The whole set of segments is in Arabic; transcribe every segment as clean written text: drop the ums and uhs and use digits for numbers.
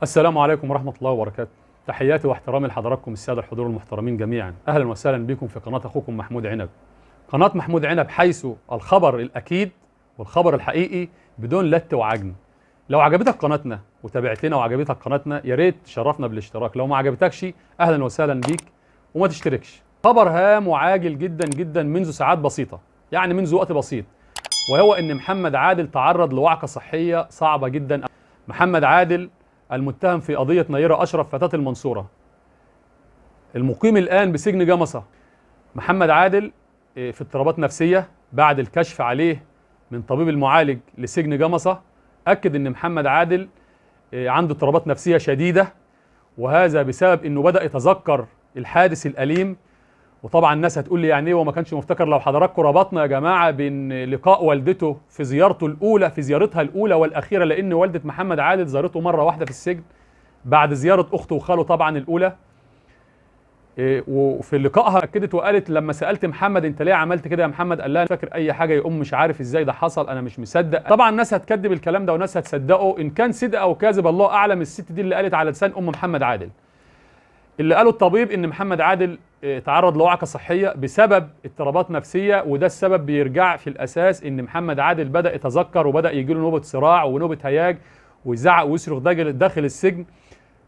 السلام عليكم ورحمة الله وبركاته. تحياتي واحترامي لحضراتكم السادة الحضور المحترمين جميعا. أهلا وسهلا بكم في قناة أخوكم محمود عنب. قناة محمود عنب، حيث الخبر الأكيد والخبر الحقيقي بدون لت وعجن. لو عجبتك قناتنا وتابعتنا وعجبتك قناتنا يا ريت تشرفنا بالاشتراك، لو ما عجبتكش أهلا وسهلا بيك وما تشتركش. خبر هام وعاجل جدا جدا منذ ساعات بسيطة، يعني منذ وقت بسيط، وهو إن محمد عادل تعرض لوعكة صحية صعبة جدا. محمد عادل المتهم في قضية نيرة أشرف فتاة المنصورة، المقيم الآن بسجن جمصة. محمد عادل في اضطرابات نفسية بعد الكشف عليه من طبيب المعالج لسجن جمصة، أكد أن محمد عادل عنده اضطرابات نفسية شديدة، وهذا بسبب أنه بدأ يتذكر الحادث الأليم. وطبعا الناس هتقول لي يعني ايه وما كانش مفتكر؟ لو حضراتكم ربطنا يا جماعه بين لقاء والدته في زيارته الاولى، في زيارتها الاولى والاخيره، لان والده محمد عادل زارته مره واحده في السجن بعد زياره اخته وخاله طبعا الاولى. وفي لقائها اكدت وقالت لما سالت محمد انت ليه عملت كده يا محمد، قال لها انا فاكر اي حاجه يا مش عارف ازاي ده حصل، انا مش مصدق. طبعا الناس هتكذب الكلام ده وناس هتصدقه، ان كان صدق او كاذب الله اعلم. الست دي اللي قالت على لسان محمد عادل، اللي قاله الطبيب ان محمد عادل تعرض لوعكة صحية بسبب اضطرابات نفسية، وده السبب بيرجع في الأساس إن محمد عادل بدأ يتذكر وبدأ يجيله نوبة صراع ونوبة هياج ويزعق ويصرخ داخل السجن.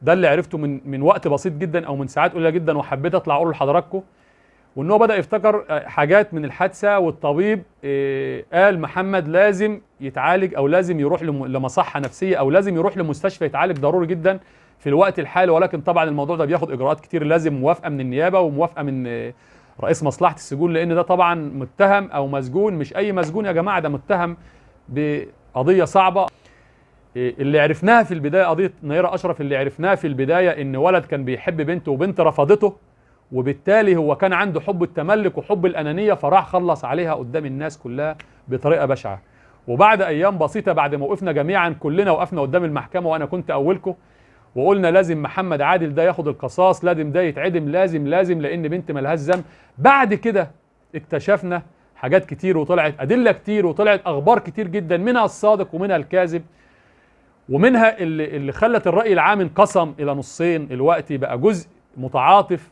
ده اللي عرفته من وقت بسيط جدا أو من ساعات قليلة جدا، وحبيت أطلع أقوله لحضراتكم. وإن هو بدأ يفتكر حاجات من الحادثة، والطبيب قال محمد لازم يتعالج أو لازم يروح لمصحة نفسية أو لازم يروح لمستشفى يتعالج ضروري جدا في الوقت الحالي. ولكن طبعا الموضوع ده بياخد اجراءات كتير، لازم موافقه من النيابه وموافقه من رئيس مصلحه السجون، لان ده طبعا متهم او مسجون، مش اي مسجون يا جماعه، ده متهم بقضيه صعبه. اللي عرفناها في البدايه قضيه نيرة اشرف، اللي عرفناها في البدايه ان ولد كان بيحب بنته وبنت رفضته، وبالتالي هو كان عنده حب التملك وحب الانانيه، فراح خلص عليها قدام الناس كلها بطريقه بشعه. وبعد ايام بسيطه، بعد ما وقفنا جميعا كلنا وقفنا قدام المحكمه وانا كنت اولكم، وقلنا لازم محمد عادل ده ياخد القصاص، لازم ده يتعدم، لازم لان بنت ملهاش ذنب. بعد كده اكتشفنا حاجات كتير وطلعت ادله كتير وطلعت اخبار كتير جدا، منها الصادق ومنها الكاذب، ومنها اللي خلت الراي العام انقسم الى نصين. الوقت بقى جزء متعاطف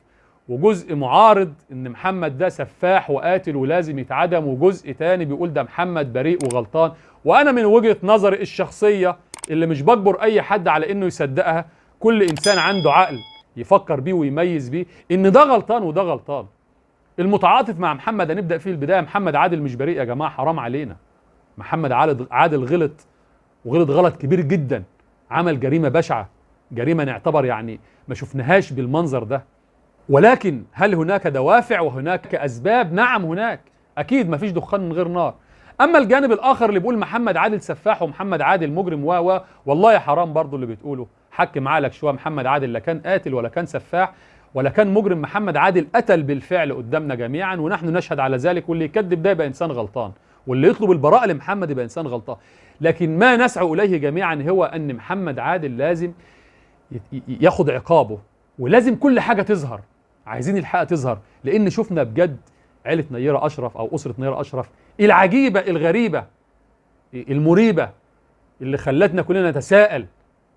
وجزء معارض ان محمد ده سفاح وقاتل ولازم يتعدم، وجزء تاني بيقول ده محمد بريء وغلطان. وانا من وجهة نظري الشخصية اللي مش بجبر اي حد على انه يصدقها، كل انسان عنده عقل يفكر بيه ويميز بيه ان ده غلطان وده غلطان. المتعاطف مع محمد هنبدأ فيه البداية، محمد عادل مش بريء يا جماعة، حرام علينا. محمد عادل غلط، وغلط غلط كبير جدا، عمل جريمة بشعة، جريمة نعتبر يعني ما شفناهاش بالمنظر ده. ولكن هل هناك دوافع وهناك أسباب؟ نعم هناك، أكيد مفيش دخان من غير نار. أما الجانب الآخر اللي بيقول محمد عادل سفاح ومحمد عادل مجرم والله حرام برضو اللي بتقوله. حكم عقلك شوية، محمد عادل لا كان قاتل ولا كان سفاح ولا كان مجرم. محمد عادل قتل بالفعل قدامنا جميعا ونحن نشهد على ذلك، واللي يكذب ده يبقى إنسان غلطان، واللي يطلب البراءة لمحمد يبقى إنسان غلطان. لكن ما نسعى إليه جميعا هو أن محمد عادل لازم ياخد عقابه، ولازم كل حاجة تظهر. عايزين الحقيقة تظهر، لأن شفنا بجد عيلة نيرة أشرف أو أسرة نيرة أشرف العجيبة الغريبة المريبة اللي خلتنا كلنا نتساءل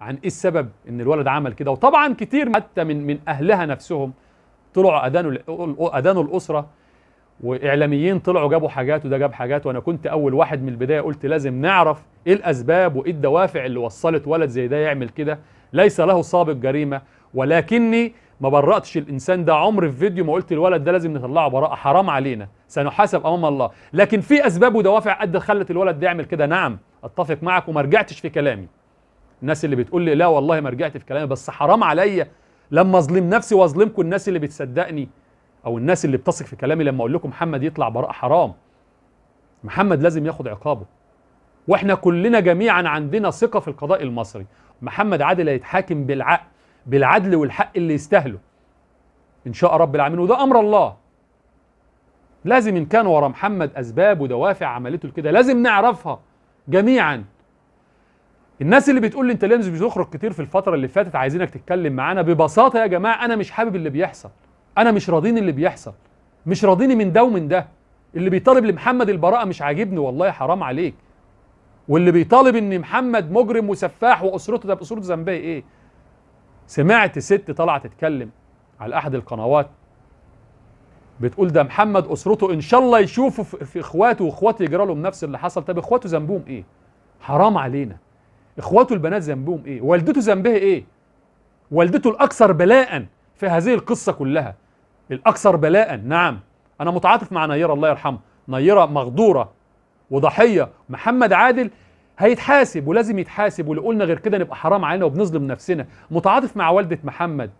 عن إيه السبب إن الولد عمل كده. وطبعا كتير حتى من أهلها نفسهم طلعوا أدانوا الأسرة، وإعلاميين طلعوا جابوا حاجات وده جاب حاجات. وأنا كنت أول واحد من البداية قلت لازم نعرف إيه الأسباب وإيه الدوافع اللي وصلت ولد زي ده يعمل كده. ليس له سابق جريمة، ولكني ما برأتش الإنسان ده. عمر في فيديو ما قلت الولد ده لازم نطلعه براءة، حرام علينا، سنحاسب أمام الله. لكن في أسباب ودوافع قد خلت الولد ده يعمل كده، نعم أتفق معك وما رجعتش في كلامي. الناس اللي بتقول لي لا والله ما رجعت في كلامي، بس حرام عليا لما أظلم نفسي وأظلمكم الناس اللي بتصدقني أو الناس اللي بتثق في كلامي لما أقول لكم محمد يطلع براءة. حرام، محمد لازم ياخد عقابه، وإحنا كلنا جميعا عندنا ثقة في القضاء المصري. محمد عادل هيتحاكم بالعدل والحق اللي يستاهله إن شاء رب العالمين، وده أمر الله. لازم إن كان ورا محمد أسباب ودوافع عملته كده لازم نعرفها جميعا. الناس اللي بتقول لي أنت ليه مش بتخرج كتير في الفترة اللي فاتت عايزينك تتكلم معانا، ببساطة يا جماعة أنا مش حابب اللي بيحصل، أنا مش راضيني اللي بيحصل، مش راضيني من ده ومن ده. اللي بيطالب لمحمد البراءة مش عاجبني، والله حرام عليك. واللي بيطالب إن محمد مجرم وسفاح وأسرته، ده بأسرته ذنبها إيه؟ سمعت ست طلعت تتكلم على احد القنوات بتقول ده محمد اسرته ان شاء الله يشوفوا في اخواته واخواته يجرى لهم نفس اللي حصل. طب اخواته ذنبهم ايه؟ حرام علينا. اخواته البنات ذنبهم ايه؟ والدته ذنبها ايه؟ والدته الاكثر بلاء في هذه القصه كلها، الاكثر بلاء. نعم انا متعاطف مع نيره الله يرحمها، نيره مغدوره وضحيه. محمد عادل هيتحاسب ولازم يتحاسب، ولو قلنا غير كده نبقى حرام علينا وبنظلم نفسنا. متعاطف مع والده محمد،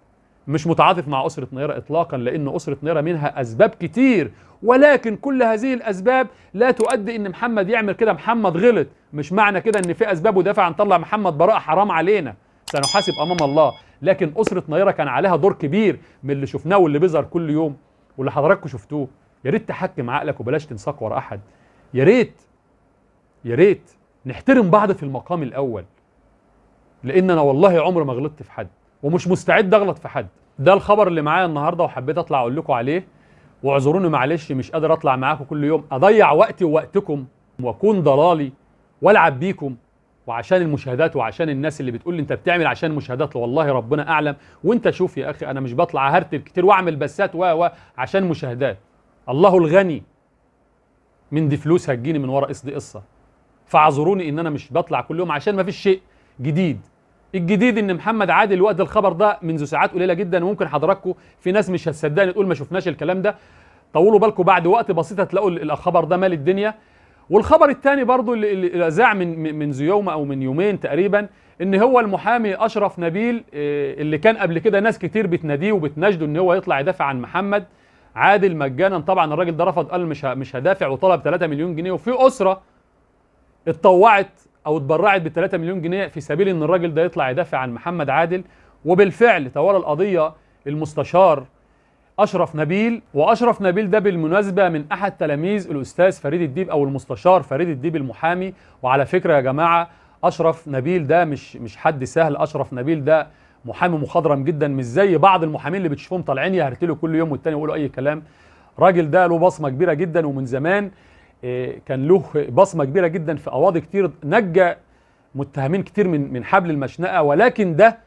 مش متعاطف مع أسرة نيرة إطلاقا، لأن أسرة نيرة منها أسباب كتير، ولكن كل هذه الأسباب لا تؤدي إن محمد يعمل كده. محمد غلط، مش معنى كده إن في أسباب ودافع نطلع محمد براءة. حرام علينا، سنحاسب أمام الله. لكن أسرة نيرة كان عليها دور كبير من اللي شفناه واللي بيظهر كل يوم واللي حضراتكم شفتوه. يا ريت تحكم عقلك وبلاش تنساق ورا أحد. يا ريت يا ريت نحترم بعض في المقام الأول، لأن أنا والله عمري ما غلطت في حد ومش مستعد اغلط في حد. ده الخبر اللي معايا النهارده وحبيت اطلع اقول لكم عليه، واعذروني معلش مش قادر اطلع معاكم كل يوم اضيع وقتي ووقتكم واكون ضلالي والعب بيكم وعشان المشاهدات وعشان الناس اللي بتقول لي انت بتعمل عشان المشاهدات. والله ربنا اعلم، وانت شوف يا اخي انا مش بطلع هرتل كتير واعمل بسات عشان مشاهدات. الله الغني من دي فلوس هتجيني من ورا دي قصه. فاعذروني ان انا مش بطلع كل يوم عشان ما فيش شيء جديد. الجديد ان محمد عادل وقت الخبر ده منذ ساعات قليله جدا، وممكن حضراتكم في ناس مش هتصدقني تقول ما شفناش الكلام ده. طولوا بالكم بعد وقت بسيط هتلاقوا الخبر ده مال الدنيا. والخبر الثاني برضو اللي ذاع منذ يوم او من يومين تقريبا، ان هو المحامي اشرف نبيل اللي كان قبل كده ناس كتير بتناديه وبتناشده ان هو يطلع يدافع عن محمد عادل مجانا. طبعا الراجل ده رفض، قال مش هدافع، وطلب 3 مليون جنيه. وفي اسره اتطوعت او اتبرعت ب 3 مليون جنيه في سبيل ان الراجل ده يطلع يدافع عن محمد عادل. وبالفعل تولى القضيه المستشار اشرف نبيل. واشرف نبيل ده بالمناسبه من احد تلاميذ الاستاذ فريد الديب او المستشار فريد الديب المحامي. وعلى فكره يا جماعه اشرف نبيل ده مش حد سهل. اشرف نبيل ده محامي مخضرم جدا، مش زي بعض المحامين اللي بتشوفهم طالعين يهرتلوا كل يوم والتاني يقولوا اي كلام. راجل ده له بصمه كبيره جدا، ومن زمان كان له بصمه كبيره جدا في قواضي كتير، نجى متهمين كتير من حبل المشنقه. ولكن ده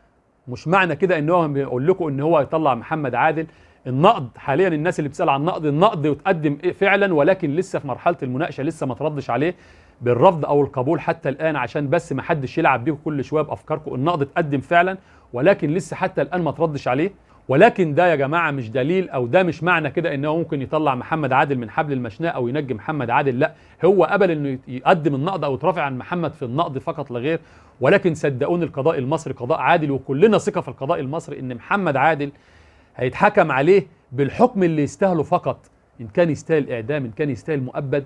مش معنى كده ان هو بيقول لكم ان هو يطلع محمد عادل. النقد حاليا الناس اللي بتسال عن النقد يتقدم فعلا، ولكن لسه في مرحله المناقشه، لسه ما تردش عليه بالرفض او القبول حتى الان، عشان بس ما حدش يلعب بيكم كل شويه بافكاركم. النقد اتقدم فعلا، ولكن لسه حتى الان ما تردش عليه. ولكن ده يا جماعه مش دليل، او ده مش معنى كده ان هو ممكن يطلع محمد عادل من حبل المشنقه او ينجي محمد عادل. لا، هو قبل انه يقدم النقد او يترافع عن محمد في النقد فقط لا غير. ولكن صدقوني القضاء المصري قضاء عادل، وكلنا ثقه في القضاء المصري ان محمد عادل هيتحكم عليه بالحكم اللي يستاهله فقط. ان كان يستاهل اعدام، ان كان يستاهل مؤبد،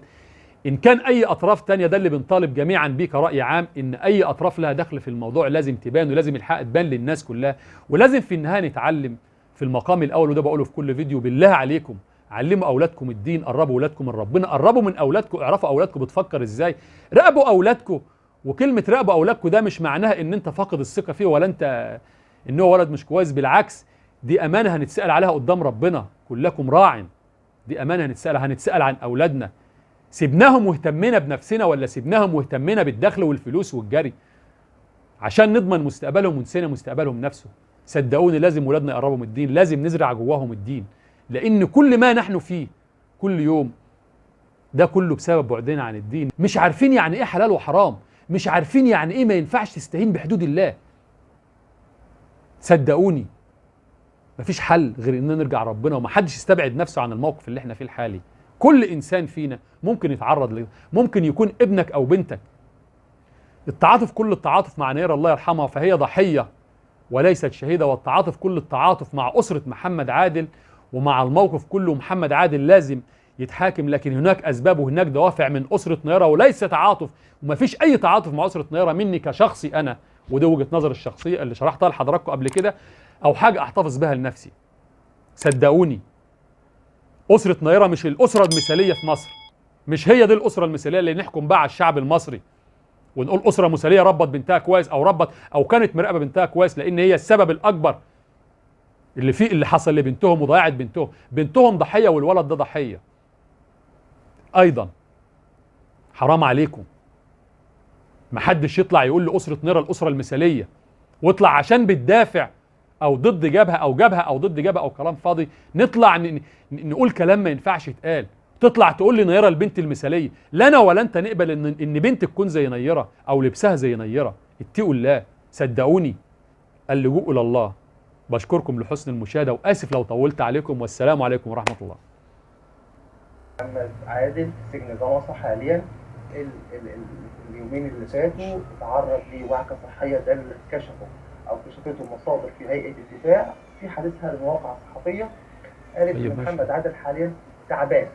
ان كان اي اطراف تانية. ده اللي بنطالب جميعا بيه كرأي عام، ان اي اطراف لها دخل في الموضوع لازم تبان، ولازم الحق تبان للناس كلها. ولازم في النهايه نتعلم في المقام الاول، وده بقوله في كل فيديو، بالله عليكم علموا اولادكم الدين، قربوا اولادكم من ربنا، قربوا من اولادكم، اعرفوا اولادكم بتفكر ازاي، راقبوا اولادكم. وكلمه راقبوا اولادكم ده مش معناها ان انت فاقد الثقه فيه ولا انت ان هو ولد مش كويس. بالعكس، دي امانه هنتسال عليها قدام ربنا. كلكم راع، دي امانه هنتسال عن اولادنا. سيبناهم واهتمينا بنفسنا، ولا سيبناهم واهتمينا بالدخل والفلوس والجري عشان نضمن مستقبلهم ونسينا مستقبلهم نفسه؟ صدقوني لازم ولادنا يقربوا من الدين، لازم نزرع جواهم الدين، لان كل ما نحن فيه كل يوم ده كله بسبب بعدنا عن الدين. مش عارفين يعني ايه حلال وحرام، مش عارفين يعني ايه ما ينفعش تستهين بحدود الله. صدقوني مفيش حل غير اننا نرجع ربنا، ومحدش يستبعد نفسه عن الموقف اللي احنا فيه الحالي. كل انسان فينا ممكن يتعرض له، ممكن يكون ابنك او بنتك. التعاطف كل التعاطف مع نيرة الله يرحمها، فهي ضحية وليست شهيدة. والتعاطف كل التعاطف مع أسرة محمد عادل ومع الموقف كله. محمد عادل لازم يتحاكم، لكن هناك أسباب وهناك دوافع من أسرة نيرة، وليس تعاطف. ومفيش أي تعاطف مع أسرة نيرة مني كشخصي أنا، ودي وجهة نظر الشخصية اللي شرحتها لحضراتكم قبل كده، أو حاجة أحتفظ بها لنفسي. صدقوني أسرة نيرة مش الأسرة المثالية في مصر، مش هي دي الأسرة المثالية اللي نحكم بها على الشعب المصري ونقول أسرة مثالية ربت بنتها كويس أو كانت مراقبة بنتها كويس، لأن هي السبب الأكبر اللي حصل لبنتهم وضيعت بنتهم ضحية، والولد ده ضحية أيضا. حرام عليكم، محدش يطلع يقول لأسرة نيرة الأسرة المثالية، واطلع عشان بتدافع او ضد جبهه او جبهه او ضد جبهه او كلام فاضي، نطلع نقول كلام ما ينفعش يتقال. تطلع تقول لي نيره البنت المثاليه، لا انا ولا انت نقبل ان بنت تكون زي نيره او لبسها زي نيره. اتقوا الله، صدقوني، اللجوء الى الله. بشكركم لحسن المشاهده واسف لو طولت عليكم، والسلام عليكم ورحمه الله. محمد عادل في سجن جمصة حاليا. اليومين اللي فاتوا تعرض لوعكة صحية، ده اللي كشفه أو كشفته مصادر في هيئة الدفاع في حديثها للمواقع الصحفية. قالت إن محمد عادل حاليا تعبان